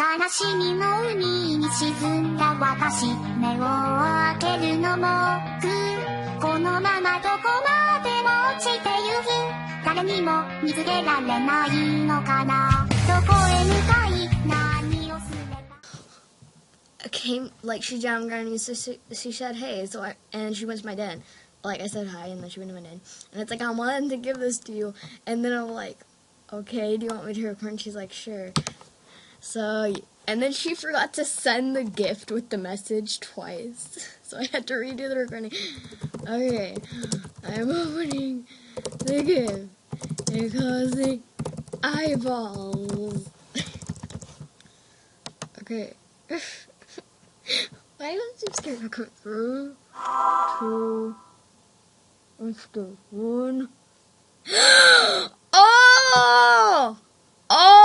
悲しみの海に沈んだ私目を開けるのもこのままどこまでも落ちてゆく誰にも見つけられないのかなどこへ向かい何をすれば Came like she jumped around and she said hey and she went to my dad. Like I said hi and then she went to my dad and it's like I wanted to give this to you and then I'm like okay do you want me to record and she's like sure so and then she forgot to send the gift with the message twice so I had to redo the recording. Okay, I'm opening the gift because the eyeballs. Okay. Why don't you scared to come through? 2 Let's go 1. Oh! Oh!